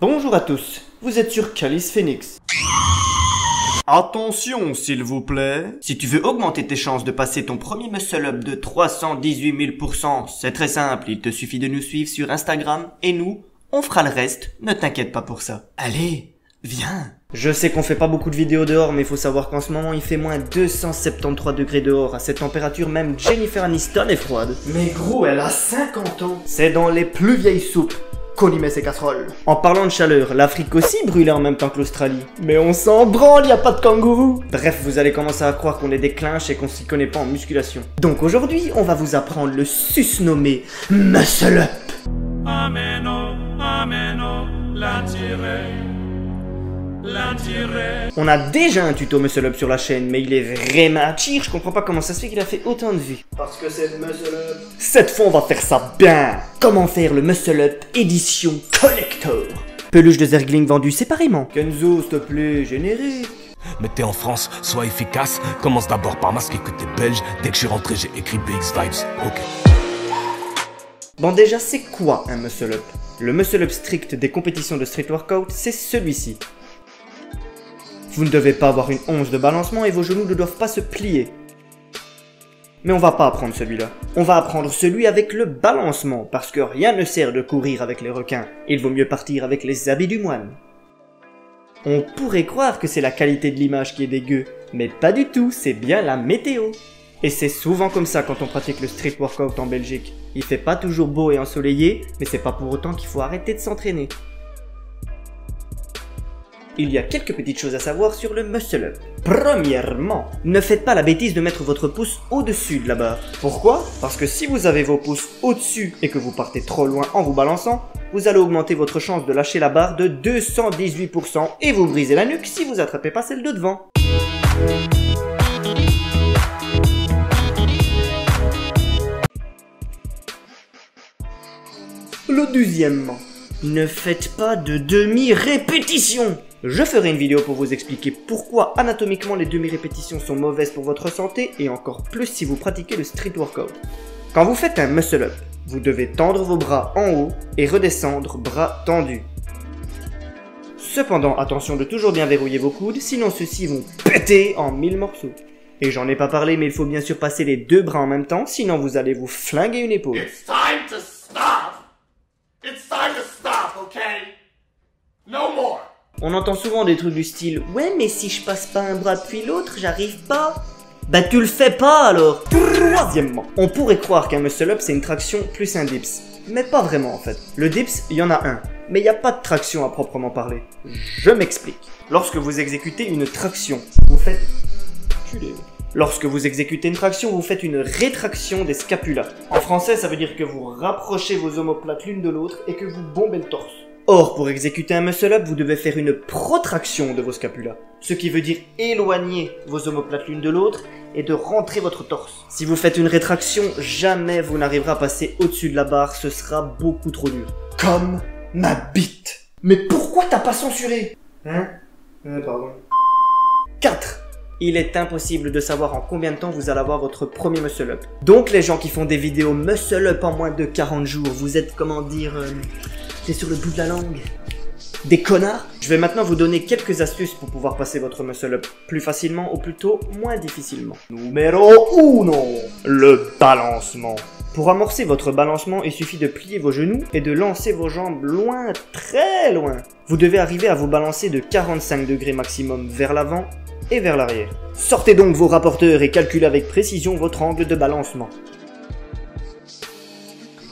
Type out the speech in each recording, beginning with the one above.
Bonjour à tous, vous êtes sur Calice Phoenix. Attention s'il vous plaît, si tu veux augmenter tes chances de passer ton premier muscle up de 318 000%, c'est très simple, il te suffit de nous suivre sur Instagram et nous, on fera le reste, ne t'inquiète pas pour ça. Allez, viens. Je sais qu'on fait pas beaucoup de vidéos dehors, mais il faut savoir qu'en ce moment il fait moins 273 degrés dehors. À cette température, même Jennifer Aniston est froide. Mais gros, elle a 50 ans. C'est dans les plus vieilles soupes qu'on y met ses casseroles. En parlant de chaleur, l'Afrique aussi brûlait en même temps que l'Australie. Mais on s'en branle, y a pas de kangourou. Bref, vous allez commencer à croire qu'on est des clinches et qu'on s'y connaît pas en musculation. Donc aujourd'hui, on va vous apprendre le susnommé Muscle Up. Ameno, l'attirer. On a déjà un tuto Muscle Up sur la chaîne, mais il est vraiment cheer, je comprends pas comment ça se fait qu'il a fait autant de vues. Parce que c'est le Muscle Up. Cette fois, on va faire ça bien. Comment faire le Muscle Up édition collector. Peluche de Zergling vendue séparément. Kenzo, s'il te plaît, générique. Mais t'es en France, sois efficace. Commence d'abord par masquer que t'es belge. Dès que je suis rentré, j'ai écrit BX Vibes. Ok. Bon déjà, c'est quoi un Muscle Up? Le Muscle Up strict des compétitions de street workout, c'est celui-ci. Vous ne devez pas avoir une once de balancement et vos genoux ne doivent pas se plier. Mais on va pas apprendre celui-là. On va apprendre celui avec le balancement, parce que rien ne sert de courir avec les requins. Il vaut mieux partir avec les habits du moine. On pourrait croire que c'est la qualité de l'image qui est dégueu, mais pas du tout, c'est bien la météo. Et c'est souvent comme ça quand on pratique le street workout en Belgique. Il fait pas toujours beau et ensoleillé, mais c'est pas pour autant qu'il faut arrêter de s'entraîner. Il y a quelques petites choses à savoir sur le Muscle Up. Premièrement, ne faites pas la bêtise de mettre votre pouce au-dessus de la barre. Pourquoi? Parce que si vous avez vos pouces au-dessus et que vous partez trop loin en vous balançant, vous allez augmenter votre chance de lâcher la barre de 218% et vous brisez la nuque si vous attrapez pas celle de devant. Le deuxièmement, ne faites pas de demi-répétitions. Je ferai une vidéo pour vous expliquer pourquoi anatomiquement les demi-répétitions sont mauvaises pour votre santé et encore plus si vous pratiquez le street workout. Quand vous faites un muscle up, vous devez tendre vos bras en haut et redescendre bras tendus. Cependant, attention de toujours bien verrouiller vos coudes, sinon ceux-ci vont péter en 1000 morceaux. Et j'en ai pas parlé, mais il faut bien sûr passer les deux bras en même temps, sinon vous allez vous flinguer une épaule. It's time to stop. It's time to stop, okay? No more. On entend souvent des trucs du style « Ouais, mais si je passe pas un bras puis l'autre, j'arrive pas !» Bah tu le fais pas alors. Troisièmement, on pourrait croire qu'un muscle up c'est une traction plus un dips. Mais pas vraiment en fait. Le dips, il y en a un. Mais il n'y a pas de traction à proprement parler. Je m'explique. Lorsque vous exécutez une traction, vous faites... Lorsque vous exécutez une traction, vous faites une rétraction des scapulas. En français, ça veut dire que vous rapprochez vos omoplates l'une de l'autre et que vous bombez le torse. Or, pour exécuter un muscle up, vous devez faire une protraction de vos scapulas. Ce qui veut dire éloigner vos omoplates l'une de l'autre et de rentrer votre torse. Si vous faites une rétraction, jamais vous n'arriverez à passer au-dessus de la barre, ce sera beaucoup trop dur. Comme ma bite. Mais pourquoi t'as pas censuré? Hein? Pardon. 4. Il est impossible de savoir en combien de temps vous allez avoir votre premier muscle up. Donc les gens qui font des vidéos muscle up en moins de 40 jours, vous êtes, comment dire... c'est sur le bout de la langue. Des connards. Je vais maintenant vous donner quelques astuces pour pouvoir passer votre muscle up plus facilement ou plutôt moins difficilement. Numéro 1. Le balancement. Pour amorcer votre balancement, il suffit de plier vos genoux et de lancer vos jambes loin, très loin. Vous devez arriver à vous balancer de 45 degrés maximum vers l'avant et vers l'arrière. Sortez donc vos rapporteurs et calculez avec précision votre angle de balancement.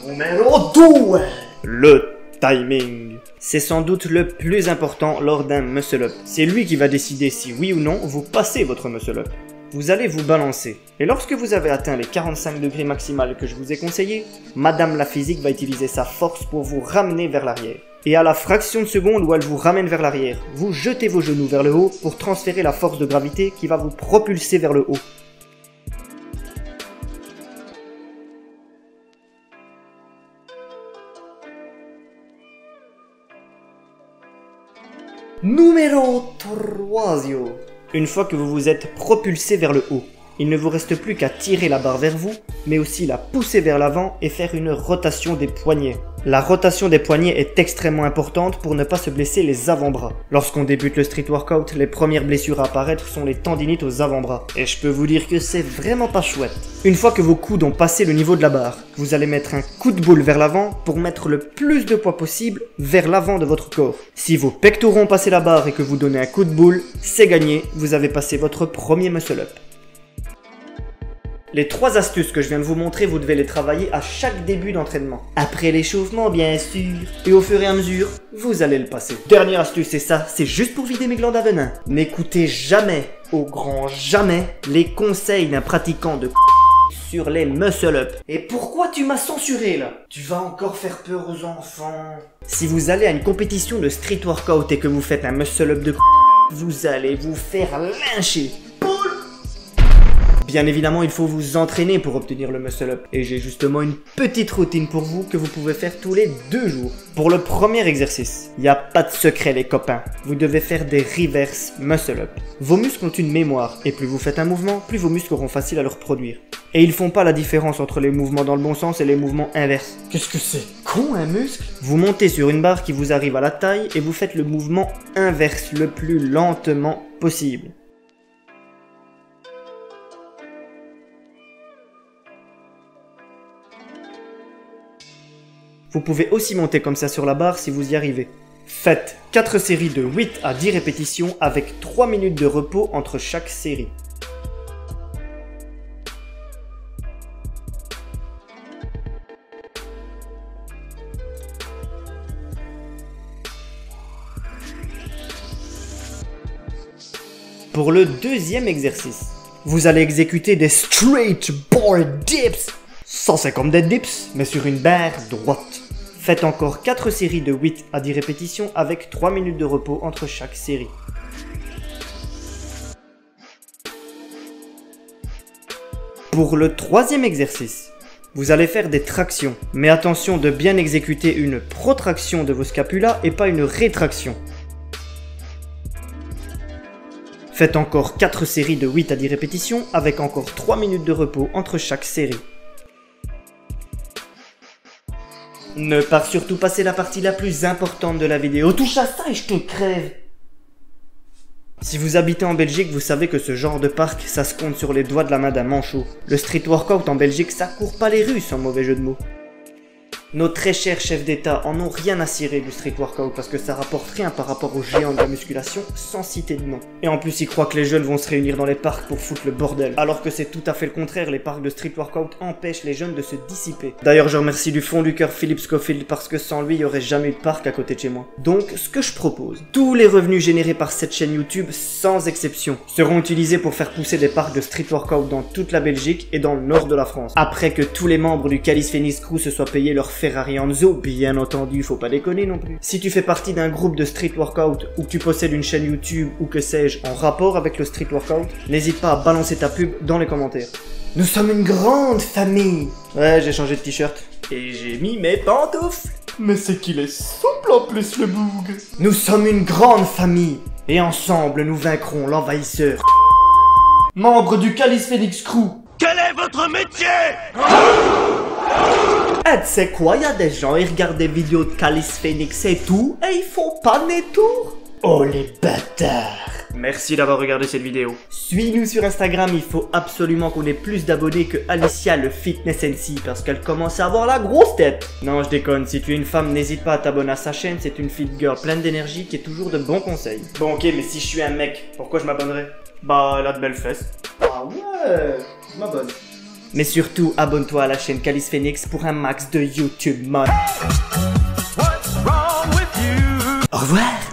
Numéro 2. Le timing. C'est sans doute le plus important lors d'un muscle up. C'est lui qui va décider si oui ou non vous passez votre muscle up. Vous allez vous balancer. Et lorsque vous avez atteint les 45 degrés maximales que je vous ai conseillé, Madame la physique va utiliser sa force pour vous ramener vers l'arrière. Et à la fraction de seconde où elle vous ramène vers l'arrière, vous jetez vos genoux vers le haut pour transférer la force de gravité qui va vous propulser vers le haut. Numéro 3. Une fois que vous vous êtes propulsé vers le haut, il ne vous reste plus qu'à tirer la barre vers vous, mais aussi la pousser vers l'avant et faire une rotation des poignets. La rotation des poignets est extrêmement importante pour ne pas se blesser les avant-bras. Lorsqu'on débute le street workout, les premières blessures à apparaître sont les tendinites aux avant-bras. Et je peux vous dire que c'est vraiment pas chouette. Une fois que vos coudes ont passé le niveau de la barre, vous allez mettre un coup de boule vers l'avant pour mettre le plus de poids possible vers l'avant de votre corps. Si vos pectoraux ont passé la barre et que vous donnez un coup de boule, c'est gagné, vous avez passé votre premier muscle-up. Les 3 astuces que je viens de vous montrer, vous devez les travailler à chaque début d'entraînement. Après l'échauffement, bien sûr. Et au fur et à mesure, vous allez le passer. Dernière astuce, et ça, c'est juste pour vider mes glandes à venin. N'écoutez jamais, au grand jamais, les conseils d'un pratiquant de sur les muscle-up. Et pourquoi tu m'as censuré là? Tu vas encore faire peur aux enfants. Si vous allez à une compétition de street workout et que vous faites un muscle-up de vous allez vous faire lyncher. Bien évidemment, il faut vous entraîner pour obtenir le muscle-up. Et j'ai justement une petite routine pour vous que vous pouvez faire tous les 2 jours. Pour le premier exercice, il n'y a pas de secret les copains. Vous devez faire des reverse muscle-up. Vos muscles ont une mémoire. Et plus vous faites un mouvement, plus vos muscles auront facile à le reproduire. Et ils font pas la différence entre les mouvements dans le bon sens et les mouvements inverses. Qu'est-ce que c'est con un muscle? Vous montez sur une barre qui vous arrive à la taille et vous faites le mouvement inverse le plus lentement possible. Vous pouvez aussi monter comme ça sur la barre si vous y arrivez. Faites 4 séries de 8 à 10 répétitions avec 3 minutes de repos entre chaque série. Pour le deuxième exercice, vous allez exécuter des straight bar dips. Ça c'est comme des dips, mais sur une barre droite. Faites encore 4 séries de 8 à 10 répétitions avec 3 minutes de repos entre chaque série. Pour le troisième exercice, vous allez faire des tractions. Mais attention de bien exécuter une protraction de vos scapulas et pas une rétraction. Faites encore 4 séries de 8 à 10 répétitions avec encore 3 minutes de repos entre chaque série. Ne pars surtout pas, c'est la partie la plus importante de la vidéo. Touche à ça et je te crève. Si vous habitez en Belgique, vous savez que ce genre de parc, ça se compte sur les doigts de la main d'un manchot. Le street workout en Belgique, ça court pas les rues sans mauvais jeu de mots. Nos très chers chefs d'État en ont rien à cirer du street workout parce que ça rapporte rien par rapport aux géants de la musculation sans citer de nom. Et en plus ils croient que les jeunes vont se réunir dans les parcs pour foutre le bordel. Alors que c'est tout à fait le contraire, les parcs de street workout empêchent les jeunes de se dissiper. D'ailleurs je remercie du fond du cœur Philippe Schofield parce que sans lui il n'y aurait jamais eu de parc à côté de chez moi. Donc ce que je propose, tous les revenus générés par cette chaîne YouTube sans exception seront utilisés pour faire pousser des parcs de street workout dans toute la Belgique et dans le nord de la France. Après que tous les membres du Calice Phoenix Crew se soient payés leur Ferrari Enzo, bien entendu, faut pas déconner non plus. Si tu fais partie d'un groupe de street workout ou que tu possèdes une chaîne YouTube ou que sais-je en rapport avec le street workout, n'hésite pas à balancer ta pub dans les commentaires. Nous sommes une grande famille. Ouais, j'ai changé de t-shirt. Et j'ai mis mes pantoufles. Mais c'est qu'il est souple en plus le bougre. Nous sommes une grande famille. Et ensemble, nous vaincrons l'envahisseur. Membre du Calice Phoenix Crew. Quel est votre métier? Eh, tu sais quoi, y a des gens, ils regardent des vidéos de Calice Phoenix et tout, et ils font pas des tours. Oh les bâtards. Merci d'avoir regardé cette vidéo. Suis-nous sur Instagram, il faut absolument qu'on ait plus d'abonnés que Alicia le Fitness NC parce qu'elle commence à avoir la grosse tête. Non, je déconne, si tu es une femme, n'hésite pas à t'abonner à sa chaîne, c'est une fit girl pleine d'énergie qui est toujours de bons conseils. Bon ok, mais si je suis un mec, pourquoi je m'abonnerais? Bah, elle a de belles fesses. Ah ouais, je m'abonne. Mais surtout, abonne-toi à la chaîne Calice Phoenix pour un max de YouTube mod. Au revoir.